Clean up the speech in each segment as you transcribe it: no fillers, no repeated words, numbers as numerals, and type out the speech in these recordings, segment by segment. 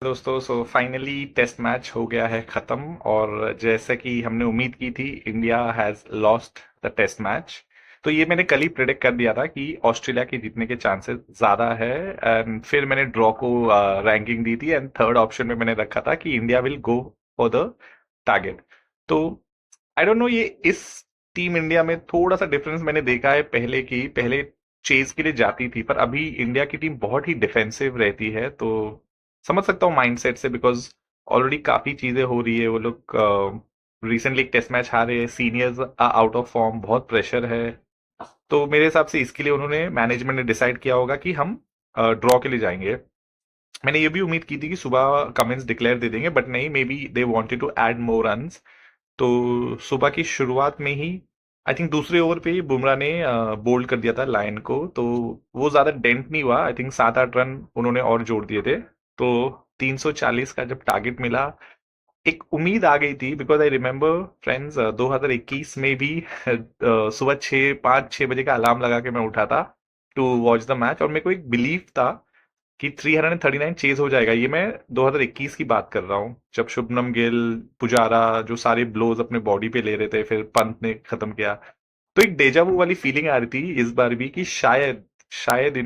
दोस्तों so finally test match हो गया है खत्म और जैसा कि हमने उम्मीद की थी India has lost the test match. तो ये मैंने कल ही प्रिडिक्ट कर दिया था कि ऑस्ट्रेलिया के जीतने के चांसेस ज्यादा है। एंड फिर मैंने ड्रॉ को रैंकिंग दी थी एंड थर्ड ऑप्शन में मैंने रखा था कि India will go for the target. तो आई डोंट नो, ये इस टीम इंडिया में थोड़ा सा डिफरेंस मैंने देखा है पहले चेज के लिए जाती थी, पर अभी इंडिया की टीम बहुत ही डिफेंसिव रहती है। तो समझ सकता हूँ माइंडसेट से, बिकॉज ऑलरेडी काफी चीजें हो रही है। वो लोग रिसेंटली एक टेस्ट मैच हारे हैं, सीनियर्स आउट ऑफ फॉर्म, बहुत प्रेशर है। तो मेरे हिसाब से इसके लिए उन्होंने मैनेजमेंट ने डिसाइड किया होगा कि हम ड्रॉ के लिए जाएंगे। मैंने ये भी उम्मीद की थी कि सुबह कमिंस डिक्लेयर दे देंगे, बट नहीं, maybe they wanted to add more runs. तो सुबह की शुरुआत में ही आई थिंक दूसरे ओवर पे ही बुमराह ने बोल्ड कर दिया था लाइन को। तो वो ज्यादा डेंट नहीं हुआ, आई थिंक 7-8 रन उन्होंने और जोड़ दिए थे। तो 340 का जब टारगेट मिला, एक उम्मीद आ गई थी। बिकॉज आई रिमेम्बर फ्रेंड्स, 2021 में भी सुबह 5-6 बजे का अलार्म लगा के मैं उठा था टू वॉच द मैच, और मेरे को एक बिलीव था कि 339 चेज हो जाएगा। ये मैं 2021 की बात कर रहा हूँ, जब शुभमन गिल, पुजारा जो सारे ब्लोज अपने बॉडी पे ले रहे थे, फिर पंत ने खत्म किया। तो एक डेजावू वाली फीलिंग आ रही थी इस बार भी कि शायद शायद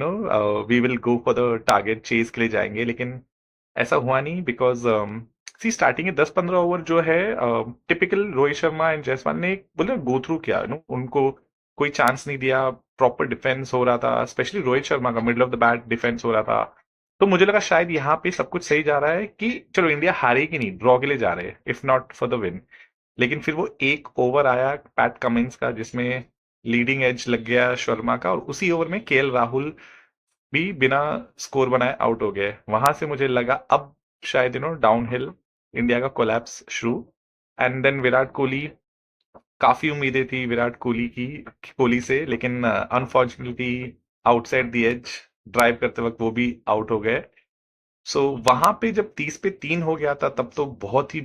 we will go for the target, chase के लिए जाएंगे। लेकिन ऐसा हुआ नहीं, बिकॉज सी स्टार्टिंग के 10-15 ओवर जो है, टिपिकल रोहित शर्मा एंड जायसवाल ने बोले गो थ्रू किया, उनको कोई चांस नहीं दिया। प्रॉपर डिफेंस हो रहा था, स्पेशली रोहित शर्मा का middle of the bat defence हो रहा था। तो मुझे लगा शायद यहाँ पे सब कुछ सही जा रहा है कि चलो इंडिया हारेगी नहीं, ड्रॉ के लिए जा रहे हैं, if not for the win. लेकिन फिर वो एक ओवर आया पैट कमिंस का, जिसमें लीडिंग एज लग गया शर्मा का, और उसी ओवर में केएल राहुल भी बिना स्कोर बनाए आउट हो गए। वहां से मुझे लगा अब शायद डाउनहिल, इंडिया का कोलैप्स शुरू। एंड देन विराट कोहली, काफी उम्मीदें थी विराट कोहली से, लेकिन unfortunately outside the edge drive करते वक्त वो भी आउट हो गए। सो वहां पे जब 30 पे 3 हो गया था, तब तो बहुत ही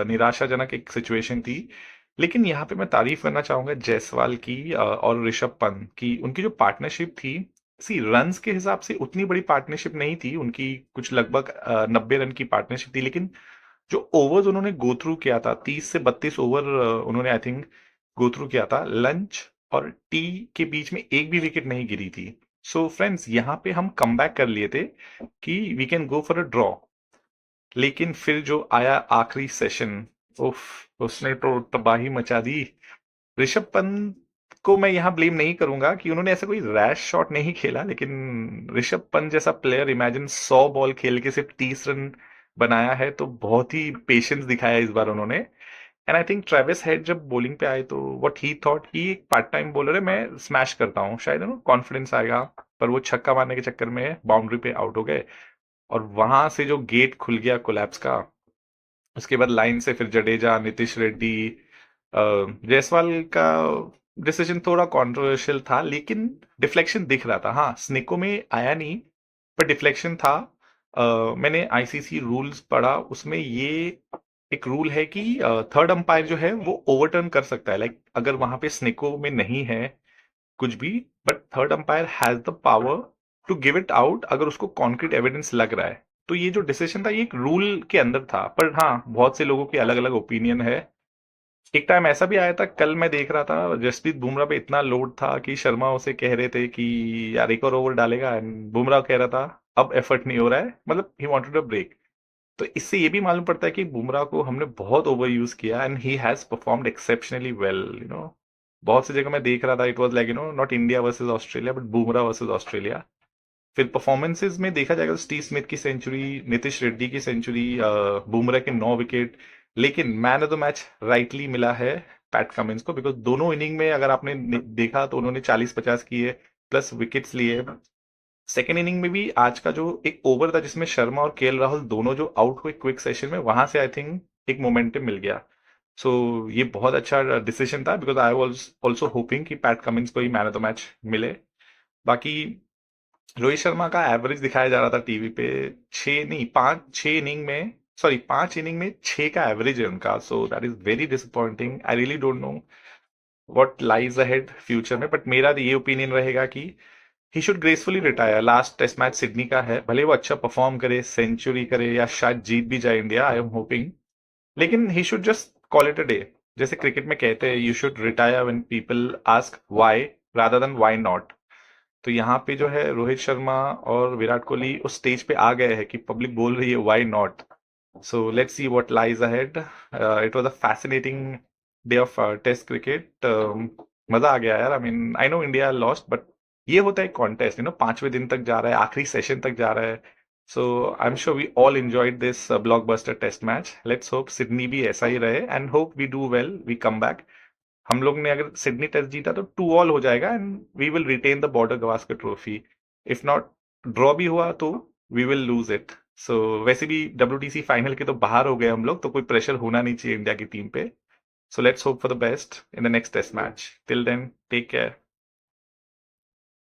निराशाजनक एक सिचुएशन थी। लेकिन यहाँ पे मैं तारीफ करना चाहूंगा जायसवाल की और ऋषभ पंत की। उनकी जो पार्टनरशिप थी, सी रन्स के हिसाब से उतनी बड़ी पार्टनरशिप नहीं थी उनकी, कुछ लगभग 90 रन की पार्टनरशिप थी। लेकिन जो ओवर्स उन्होंने गो थ्रू किया था, 30 से 32 ओवर उन्होंने आई थिंक गो थ्रू किया था, लंच और टी के बीच में एक भी विकेट नहीं गिरी थी। सो फ्रेंड्स, यहाँ पे हम कम बैक कर लिए थे कि we can go for a draw. लेकिन फिर जो आया आखिरी सेशन, उफ, उसने तो तबाही मचा दी। ऋषभ पंत को मैं यहाँ ब्लेम नहीं करूंगा कि उन्होंने ऐसा कोई रैश शॉट नहीं खेला, लेकिन ऋषभ पंत जैसा प्लेयर, इमेजिन 100 बॉल खेल के सिर्फ 30 रन बनाया है, तो बहुत ही पेशेंस दिखाया इस बार उन्होंने। And I think Travis head जब बॉलिंग पे आए, तो व्हाट ही थॉट कि एक पार्ट टाइम बॉलर है, मैं स्मैश करता हूँ, शायद कॉन्फिडेंस आएगा। पर वो छक्का मारने के चक्कर में बाउंड्री पे आउट हो गए, और वहां से जो गेट खुल गया कोलैप्स का, उसके बाद लाइन से फिर जडेजा, नीतीश रेड्डी, जायसवाल का डिसीजन थोड़ा कंट्रोवर्शियल था, लेकिन डिफ्लेक्शन दिख रहा था। हाँ, स्निको में आया नहीं, पर डिफ्लेक्शन था। मैंने आईसीसी रूल्स पढ़ा, उसमें ये एक रूल है कि थर्ड अंपायर जो है वो ओवरटर्न कर सकता है, लाइक अगर वहां पे स्निको में नहीं है कुछ भी, but third umpire has the power to give it out अगर उसको कॉन्क्रीट एविडेंस लग रहा है। तो ये जो डिसीजन था, ये एक रूल के अंदर था, पर हाँ, बहुत से लोगों की अलग अलग ओपिनियन है। एक टाइम ऐसा भी आया था, कल मैं देख रहा था, जसप्रीत बुमराह पे इतना लोड था कि शर्मा उसे कह रहे थे कि यार एक और ओवर डालेगा, एंड बुमराह कह रहा था अब एफर्ट नहीं हो रहा है, मतलब ही वांटेड अ ब्रेक। तो इससे ये भी मालूम पड़ता है कि बुमराह को हमने बहुत ओवर यूज किया, and he has performed exceptionally well. बहुत सी जगह मैं देख रहा था, it was like not India versus Australia, but Bumrah versus Australia. फिर परफॉर्मेंसेज में देखा जाएगा तो स्टीव स्मिथ की सेंचुरी, नीतीश रेड्डी की सेंचुरी, बुमराह के 9 विकेट। लेकिन man of the match rightly मिला है पैट कमिंस को, बिकॉज दोनों इनिंग में अगर आपने देखा तो उन्होंने 40-50 किए, प्लस विकेट्स लिए। सेकेंड इनिंग में भी आज का जो एक ओवर था, जिसमें शर्मा और केएल राहुल दोनों जो आउट हुए क्विक सेशन में, वहां से आई थिंक एक मोमेंटम मिल गया। सो ये बहुत अच्छा डिसीजन था, because I was also hopping कि पैट कमिंस को ही मैन ऑफ द मैच मिले। बाकी रोहित शर्मा का एवरेज दिखाया जा रहा था टीवी पे, 5 इनिंग में 6 का एवरेज है उनका। So that is very disappointing. I really don't know what lies ahead future में, बट मेरा ये ओपिनियन रहेगा कि he should gracefully retire. Last test match Sydney का है, भले वो अच्छा परफॉर्म करे, सेंचुरी करे या शायद जीत भी जाए इंडिया, आई एम होपिंग, लेकिन he should just call it a day. जैसे क्रिकेट में कहते हैं, you should retire when people ask why rather than why not. तो यहाँ पे जो है रोहित शर्मा और विराट कोहली उस स्टेज पे आ गए हैं कि पब्लिक बोल रही है why not. So let's see what lies ahead. It was a fascinating day of test cricket. मजा आ गया यार। I mean I know India lost, but ये होता है कॉन्टेस्ट, पांचवें दिन तक जा रहा है, आखिरी सेशन तक जा रहा है। So I am sure we all enjoyed this blockbuster test match. Let's hope Sydney भी ऐसा ही रहे and hope we do well, we come back. हम लोग ने अगर सिडनी टेस्ट जीता तो 2-2 हो जाएगा and we will retain the Border Gavaskar trophy. If not, draw भी हुआ तो we will lose it. So वैसे भी WTC फाइनल के तो बाहर हो गए हम लोग, तो कोई प्रेशर होना नहीं चाहिए इंडिया की टीम पे। So let's hope for the best in the next test match. Till then, take care.